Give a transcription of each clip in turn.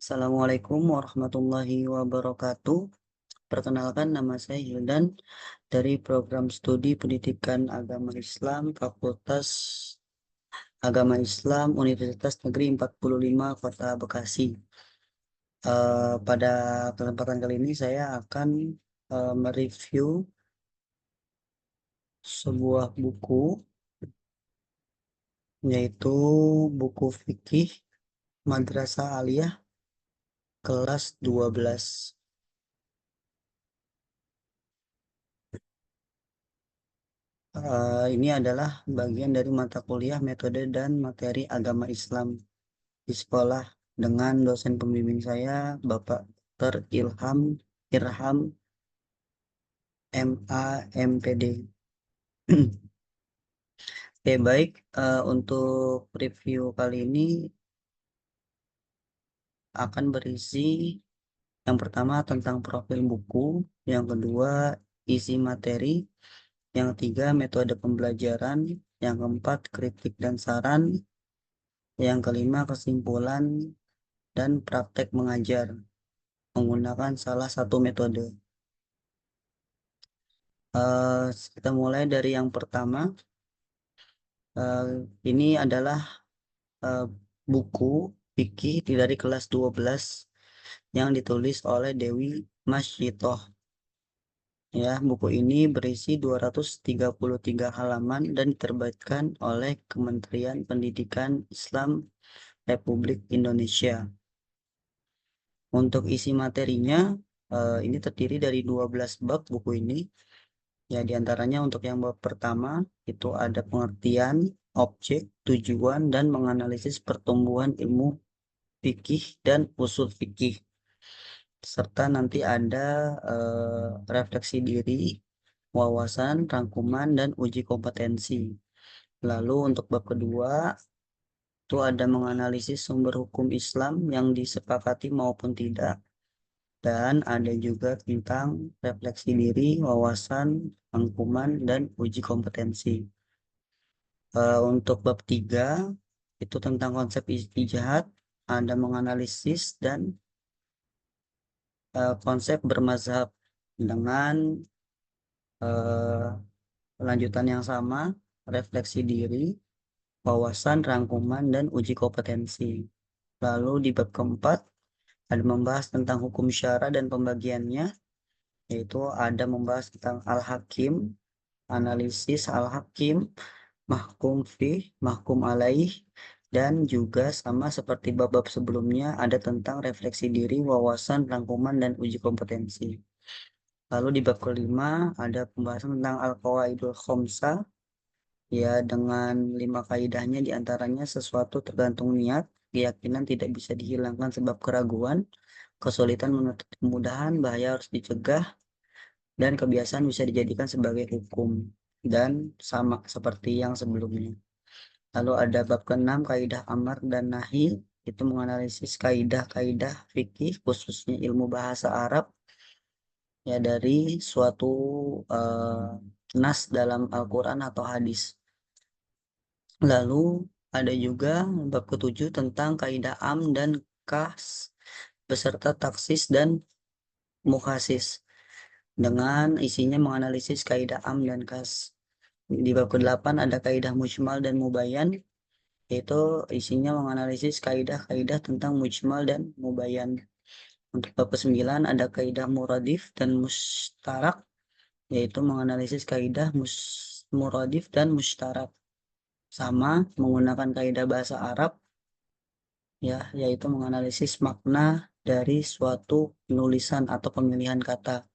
Assalamualaikum warahmatullahi wabarakatuh. Perkenalkan, nama saya Hildan dari Program Studi Pendidikan Agama Islam Fakultas Agama Islam Universitas Negeri 45 Kota Bekasi. Pada kesempatan kali ini saya akan mereview sebuah buku, yaitu buku fikih Madrasah Aliyah kelas 12. Ini adalah bagian dari mata kuliah metode dan materi agama Islam di sekolah dengan dosen pembimbing saya, Bapak Dr. Irham MA MPD. Oke, baik. Untuk review kali ini akan berisi yang pertama tentang profil buku, yang kedua isi materi, yang ketiga metode pembelajaran, yang keempat kritik dan saran, yang kelima kesimpulan dan praktek mengajar menggunakan salah satu metode. Kita mulai dari yang pertama. Eh, ini adalah eh, buku fikih dari kelas 12 yang ditulis oleh Dewi Masyitoh. Ya, buku ini berisi 233 halaman dan diterbitkan oleh Kementerian Pendidikan Islam Republik Indonesia. Untuk isi materinya, ini terdiri dari 12 bab buku ini. Ya, diantaranya untuk yang bab pertama itu ada pengertian, objek, tujuan, dan menganalisis pertumbuhan ilmu fikih dan usul fikih. Serta nanti ada refleksi diri, wawasan, rangkuman, dan uji kompetensi. Lalu untuk bab kedua itu ada menganalisis sumber hukum Islam yang disepakati maupun tidak. Dan ada juga tentang refleksi diri, wawasan, rangkuman, dan uji kompetensi. Untuk bab 3 itu tentang konsep ijtihad, ada menganalisis dan konsep bermazhab dengan lanjutan yang sama, refleksi diri, wawasan, rangkuman, dan uji kompetensi. Lalu di bab keempat ada membahas tentang hukum syara dan pembagiannya, yaitu ada membahas tentang al-hakim, analisis al-hakim, mahkum fih, mahkum alaih, dan juga sama seperti bab-bab sebelumnya ada tentang refleksi diri, wawasan, rangkuman, dan uji kompetensi. Lalu di bab kelima ada pembahasan tentang al-qawaidul khamsah, ya dengan 5 kaidahnya, diantaranya sesuatu tergantung niat, keyakinan tidak bisa dihilangkan sebab keraguan, kesulitan menuntut kemudahan, bahaya harus dicegah, dan kebiasaan bisa dijadikan sebagai hukum, dan sama seperti yang sebelumnya. Lalu ada bab ke-6 kaidah amar dan nahi, itu menganalisis kaidah-kaidah fikih khususnya ilmu bahasa Arab, ya dari suatu nas dalam Al-Quran atau hadis. Lalu ada juga bab ke-7 tentang kaidah am dan kas beserta taksis dan mukhasis, dengan isinya menganalisis kaidah am dan kas. Di bab ke-8 ada kaidah mujmal dan mubayan, yaitu isinya menganalisis kaidah-kaidah tentang mujmal dan mubayan. Untuk bab ke-9 ada kaidah muradif dan mustarak, yaitu menganalisis kaidah muradif dan mustarak, sama menggunakan kaidah bahasa Arab, ya, yaitu menganalisis makna dari suatu penulisan atau pemilihan kata.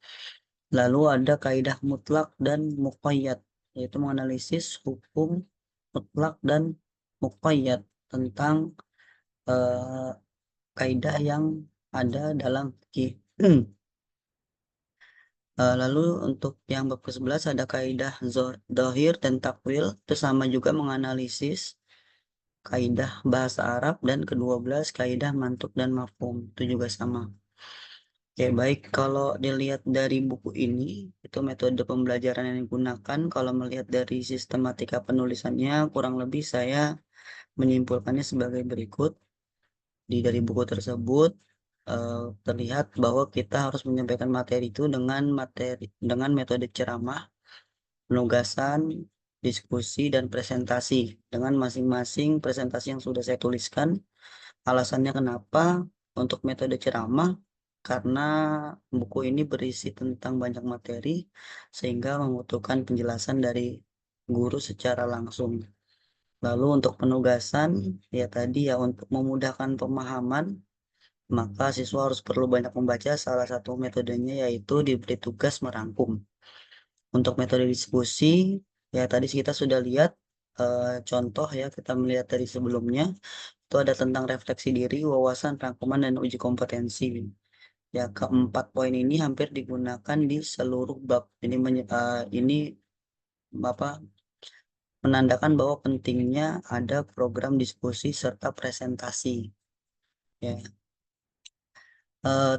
Lalu ada kaidah mutlak dan muqayyad, yaitu menganalisis hukum mutlak dan muqayyad tentang eh, kaidah yang ada dalam fikih. Lalu untuk yang bab ke-11 ada kaidah dohir dan takwil, itu sama juga menganalisis kaidah bahasa Arab, dan ke-12 kaidah mantuk dan mafhum, itu juga sama. Oke, baik, kalau dilihat dari buku ini, itu metode pembelajaran yang digunakan. Kalau melihat dari sistematika penulisannya, kurang lebih saya menyimpulkannya sebagai berikut. Dari buku tersebut, terlihat bahwa kita harus menyampaikan materi itu dengan metode ceramah, penugasan, diskusi, dan presentasi dengan masing-masing presentasi yang sudah saya tuliskan. Alasannya kenapa untuk metode ceramah? Karena buku ini berisi tentang banyak materi sehingga membutuhkan penjelasan dari guru secara langsung. Lalu untuk penugasan, ya tadi ya untuk memudahkan pemahaman, maka siswa harus perlu banyak membaca. Salah satu metodenya yaitu diberi tugas merangkum. Untuk metode diskusi, ya tadi kita sudah lihat contoh ya, kita melihat dari sebelumnya, itu ada tentang refleksi diri, wawasan, rangkuman, dan uji kompetensi. Ya, keempat poin ini hampir digunakan di seluruh bab. Ini apa menandakan bahwa pentingnya ada program diskusi serta presentasi. Ya,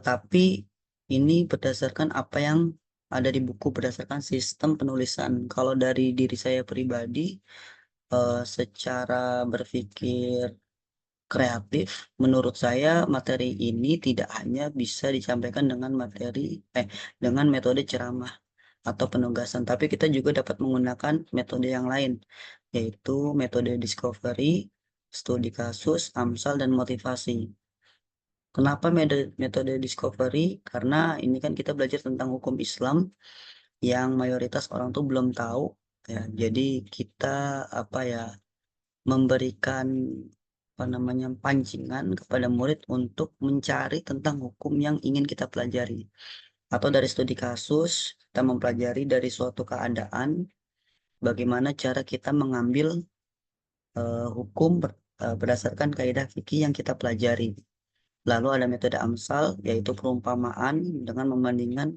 tapi ini berdasarkan apa yang ada di buku, berdasarkan sistem penulisan. Kalau dari diri saya pribadi, secara berpikir kreatif, menurut saya materi ini tidak hanya bisa disampaikan dengan metode ceramah atau penugasan, tapi kita juga dapat menggunakan metode yang lain, yaitu metode discovery, studi kasus, AMSAL, dan motivasi. Kenapa metode discovery? Karena ini kan kita belajar tentang hukum Islam yang mayoritas orang tuh belum tahu. Ya, jadi kita apa ya memberikan apa namanya pancingan kepada murid untuk mencari tentang hukum yang ingin kita pelajari. Atau dari studi kasus, kita mempelajari dari suatu keadaan bagaimana cara kita mengambil hukum berdasarkan kaidah fikih yang kita pelajari. Lalu ada metode AMSAL, yaitu perumpamaan dengan membandingkan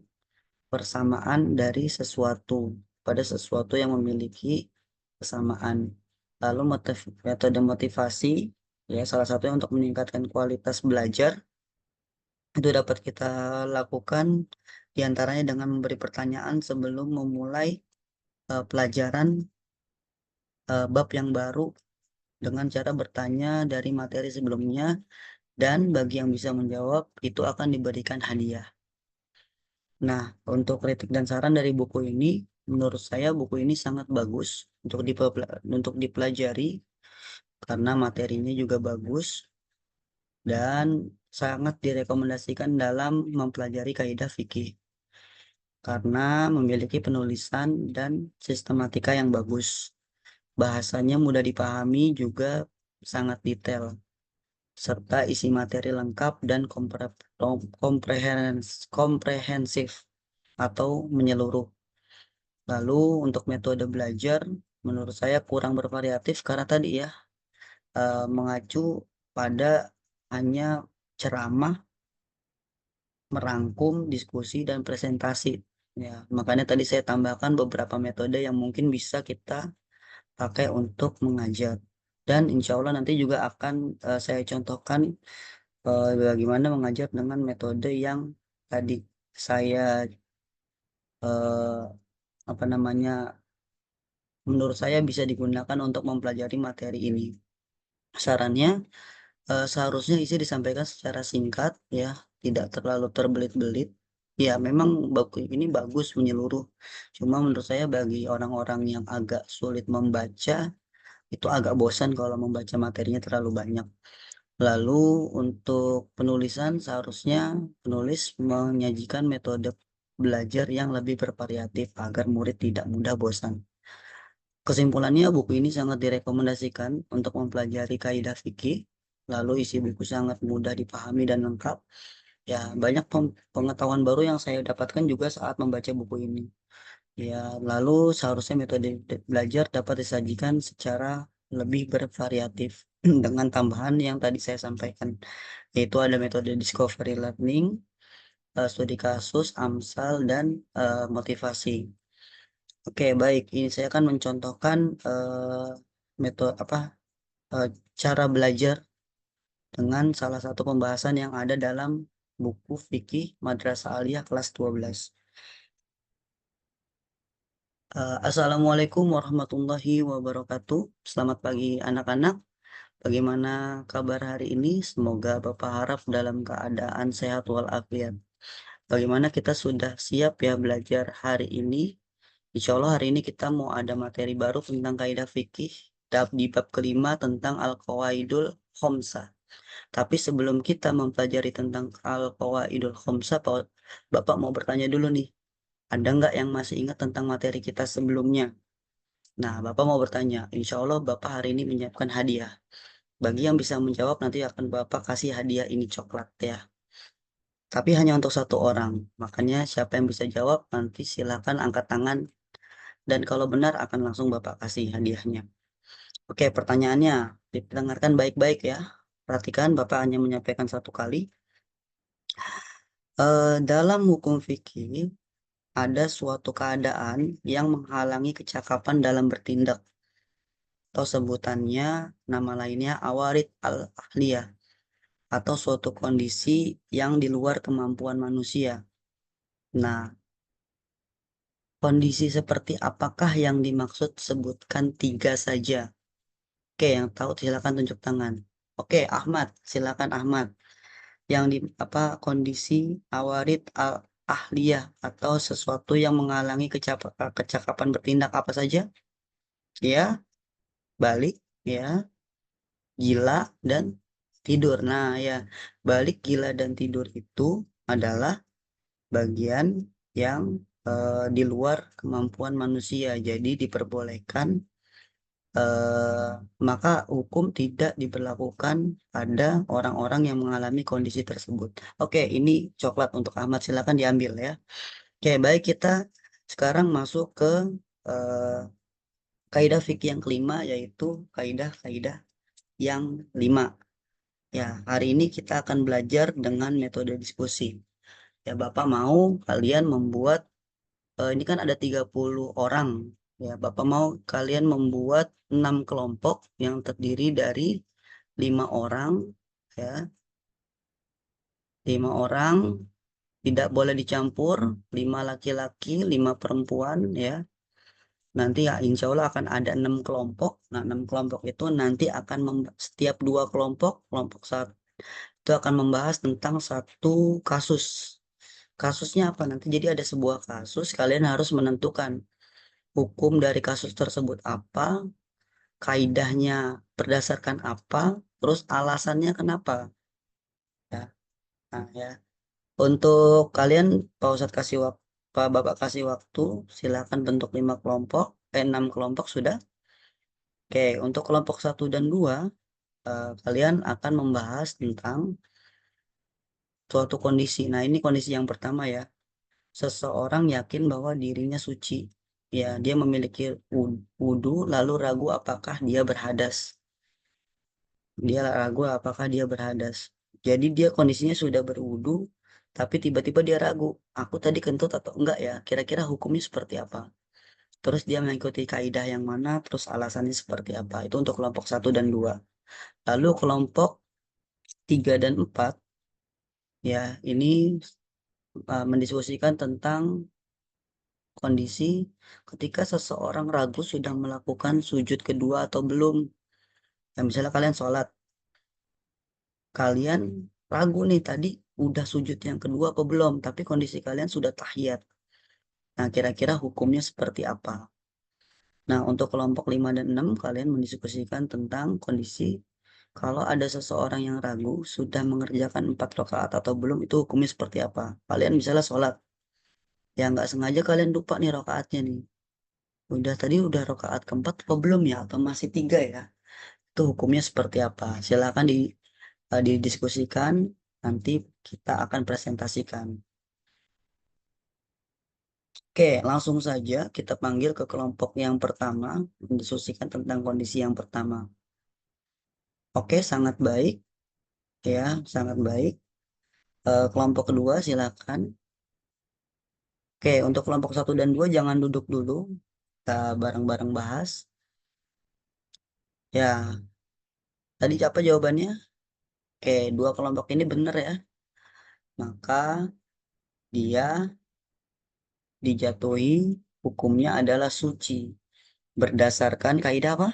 persamaan dari sesuatu pada sesuatu yang memiliki kesamaan. Lalu metode motivasi, ya salah satunya untuk meningkatkan kualitas belajar, itu dapat kita lakukan diantaranya dengan memberi pertanyaan sebelum memulai pelajaran bab yang baru dengan cara bertanya dari materi sebelumnya, dan bagi yang bisa menjawab itu akan diberikan hadiah. Nah, untuk kritik dan saran dari buku ini, menurut saya buku ini sangat bagus untuk dipelajari karena materinya juga bagus dan sangat direkomendasikan dalam mempelajari kaidah fikih karena memiliki penulisan dan sistematika yang bagus. Bahasanya mudah dipahami juga sangat detail serta isi materi lengkap dan komprehensif atau menyeluruh. Lalu untuk metode belajar, menurut saya kurang bervariatif karena tadi ya mengacu pada hanya ceramah, merangkum, diskusi, dan presentasi. Ya, makanya tadi saya tambahkan beberapa metode yang mungkin bisa kita pakai untuk mengajar. Dan insya Allah nanti juga akan saya contohkan bagaimana mengajar dengan metode yang tadi saya eh, apa namanya menurut saya bisa digunakan untuk mempelajari materi ini. Sarannya seharusnya isi disampaikan secara singkat ya, tidak terlalu terbelit-belit. Ya, memang buku ini bagus menyeluruh. Cuma menurut saya bagi orang-orang yang agak sulit membaca, itu agak bosan kalau membaca materinya terlalu banyak. Lalu untuk penulisan seharusnya penulis menyajikan metode belajar yang lebih bervariatif agar murid tidak mudah bosan. Kesimpulannya, buku ini sangat direkomendasikan untuk mempelajari kaidah fikih. Lalu isi buku sangat mudah dipahami dan lengkap. Ya, banyak pengetahuan baru yang saya dapatkan juga saat membaca buku ini. Ya, lalu seharusnya metode belajar dapat disajikan secara lebih bervariatif dengan tambahan yang tadi saya sampaikan, yaitu ada metode discovery learning, studi kasus, AMSAL, dan motivasi. Oke, baik. Ini saya akan mencontohkan metode eh, cara belajar dengan salah satu pembahasan yang ada dalam buku Fikih Madrasah Aliyah kelas 12. Assalamualaikum warahmatullahi wabarakatuh. Selamat pagi anak-anak. Bagaimana kabar hari ini? Semoga Bapak harap dalam keadaan sehat walafiat. Bagaimana kita sudah siap ya belajar hari ini? Insya Allah hari ini kita mau ada materi baru tentang kaidah fikih di bab kelima tentang Al-Qawaidul Khomsah. Tapi sebelum kita mempelajari tentang Al-Qawaidul Khomsah, Bapak mau bertanya dulu nih. Ada nggak yang masih ingat tentang materi kita sebelumnya? Nah, Bapak mau bertanya. Insya Allah Bapak hari ini menyiapkan hadiah. Bagi yang bisa menjawab nanti akan Bapak kasih hadiah ini coklat ya. Tapi hanya untuk satu orang. Makanya siapa yang bisa jawab nanti silakan angkat tangan dan kalau benar akan langsung Bapak kasih hadiahnya. Oke, pertanyaannya didengarkan baik-baik ya. Perhatikan Bapak hanya menyampaikan satu kali. Dalam hukum fikih ada suatu keadaan yang menghalangi kecakapan dalam bertindak atau sebutannya nama lainnya awarid al-ahliyah atau suatu kondisi yang di luar kemampuan manusia. Nah, kondisi seperti apakah yang dimaksud? Sebutkan tiga saja. Oke, yang tahu silakan tunjuk tangan. Oke, Ahmad, silakan Ahmad. Yang di apa kondisi awarid al ahliyah atau sesuatu yang menghalangi kecakapan bertindak apa saja? Ya, balik, ya, gila dan tidur. Nah, ya, balik, gila dan tidur itu adalah bagian yang di luar kemampuan manusia. Jadi diperbolehkan, eh, maka hukum tidak diberlakukan pada orang-orang yang mengalami kondisi tersebut. Oke, ini coklat untuk Ahmad, silakan diambil ya. Oke, baik kita sekarang masuk ke eh, kaidah fikih yang kelima yaitu kaidah-kaidah yang lima. Ya, hari ini kita akan belajar dengan metode diskusi. Ya, Bapak mau kalian membuat ini kan ada 30 orang. Ya, Bapak mau kalian membuat 6 kelompok yang terdiri dari 5 orang, ya, 5 orang, tidak boleh dicampur, 5 laki-laki, 5 perempuan, ya. Nanti ya, insya Allah akan ada 6 kelompok. Nah, 6 kelompok itu nanti akan setiap 2 kelompok, kelompok satu itu akan membahas tentang satu kasus. Kasusnya apa nanti? Jadi ada sebuah kasus, kalian harus menentukan hukum dari kasus tersebut apa, kaidahnya berdasarkan apa, terus alasannya kenapa. Ya, nah, ya. Untuk kalian, Pak Ustadz kasih waktu, Pak Bapak kasih waktu, silakan bentuk 5 kelompok, 6 kelompok sudah. Oke, untuk kelompok satu dan dua, kalian akan membahas tentang suatu kondisi. Nah, ini kondisi yang pertama ya. Seseorang yakin bahwa dirinya suci. Ya, dia memiliki wudhu, lalu ragu apakah dia berhadas. Dia ragu apakah dia berhadas. Jadi dia kondisinya sudah berwudu, tapi tiba-tiba dia ragu. Aku tadi kentut atau enggak ya? Kira-kira hukumnya seperti apa? Terus dia mengikuti kaidah yang mana? Terus alasannya seperti apa? Itu untuk kelompok satu dan dua. Lalu kelompok tiga dan empat, ya ini mendiskusikan tentang kondisi ketika seseorang ragu sudah melakukan sujud kedua atau belum. Ya, misalnya kalian sholat, kalian ragu nih tadi udah sujud yang kedua apa belum, tapi kondisi kalian sudah tahiyat. Nah, kira-kira hukumnya seperti apa? Nah, untuk kelompok 5 dan 6 kalian mendiskusikan tentang kondisi kalau ada seseorang yang ragu sudah mengerjakan 4 rakaat atau belum, itu hukumnya seperti apa? Kalian misalnya sholat, ya nggak sengaja kalian lupa nih rakaatnya nih. Udah rakaat keempat apa belum ya? Atau masih 3 ya? Itu hukumnya seperti apa? Silakan didiskusikan, nanti kita akan presentasikan. Oke, langsung saja kita panggil ke kelompok yang pertama, mendiskusikan tentang kondisi yang pertama. Oke, sangat baik, ya, sangat baik. Kelompok kedua, silakan. Oke, untuk kelompok satu dan dua jangan duduk dulu, kita bareng-bareng bahas. Ya, tadi apa jawabannya? Oke, dua kelompok ini benar ya, maka dia dijatuhi hukumnya adalah suci. Berdasarkan kaidah apa?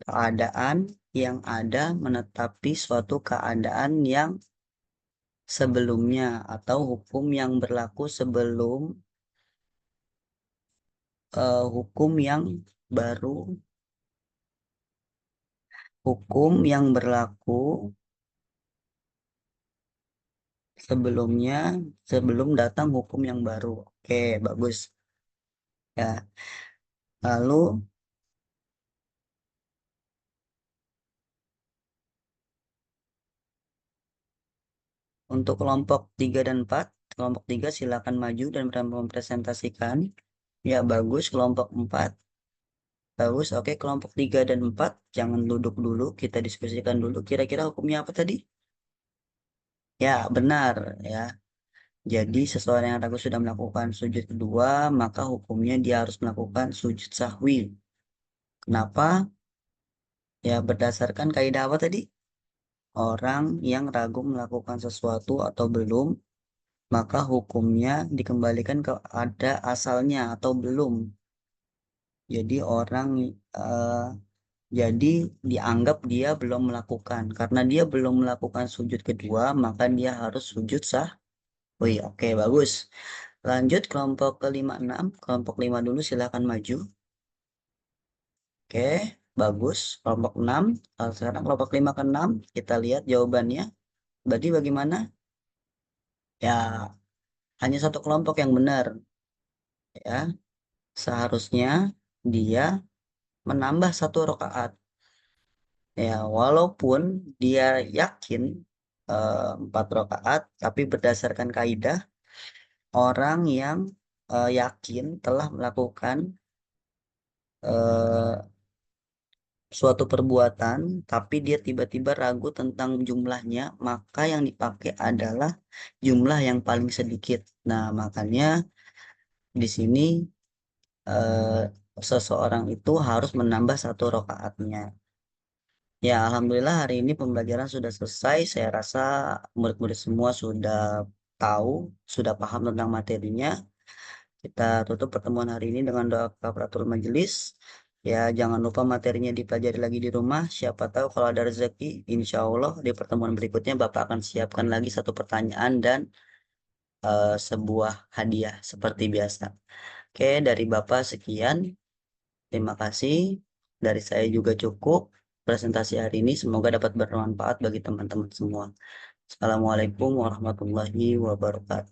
keadaan yang ada menetapi suatu keadaan yang sebelumnya atau hukum yang berlaku sebelum hukum yang baru, hukum yang berlaku sebelumnya sebelum datang hukum yang baru. Oke, bagus. Ya, lalu untuk kelompok 3 dan 4, kelompok 3 silakan maju dan mempresentasikan. Ya, bagus. Kelompok 4, bagus. Oke, kelompok 3 dan 4, jangan duduk dulu, kita diskusikan dulu. Kira-kira hukumnya apa tadi? Ya, benar ya. Jadi seseorang yang ragu sudah melakukan sujud kedua, maka hukumnya dia harus melakukan sujud sahwi. Kenapa? Ya, berdasarkan kaidah apa tadi? Orang yang ragu melakukan sesuatu atau belum, maka hukumnya dikembalikan ke ada asalnya atau belum. Jadi orang eh, jadi dianggap dia belum melakukan. Karena dia belum melakukan sujud kedua, maka dia harus sujud sah. Wih, oke, bagus. Lanjut kelompok kelima enam. Kelompok 5 dulu silakan maju. Oke, bagus. Kelompok 6. Sekarang kelompok 5 ke 6. Kita lihat jawabannya. Berarti bagaimana? Ya, hanya satu kelompok yang benar. Ya, seharusnya dia menambah satu rakaat. Ya, walaupun dia yakin 4 rakaat, tapi berdasarkan kaidah orang yang yakin telah melakukan eh, suatu perbuatan, tapi dia tiba-tiba ragu tentang jumlahnya, maka yang dipakai adalah jumlah yang paling sedikit. Nah, makanya di sini eh, seseorang itu harus menambah satu rakaatnya. Ya, alhamdulillah hari ini pembelajaran sudah selesai. Saya rasa murid-murid semua sudah tahu, sudah paham tentang materinya. Kita tutup pertemuan hari ini dengan doa kafaratul majelis. Ya, jangan lupa materinya dipelajari lagi di rumah. Siapa tahu kalau ada rezeki, insya Allah di pertemuan berikutnya Bapak akan siapkan lagi satu pertanyaan dan sebuah hadiah seperti biasa. Oke, dari Bapak sekian. Terima kasih. Dari saya juga cukup. Presentasi hari ini semoga dapat bermanfaat bagi teman-teman semua. Assalamualaikum warahmatullahi wabarakatuh.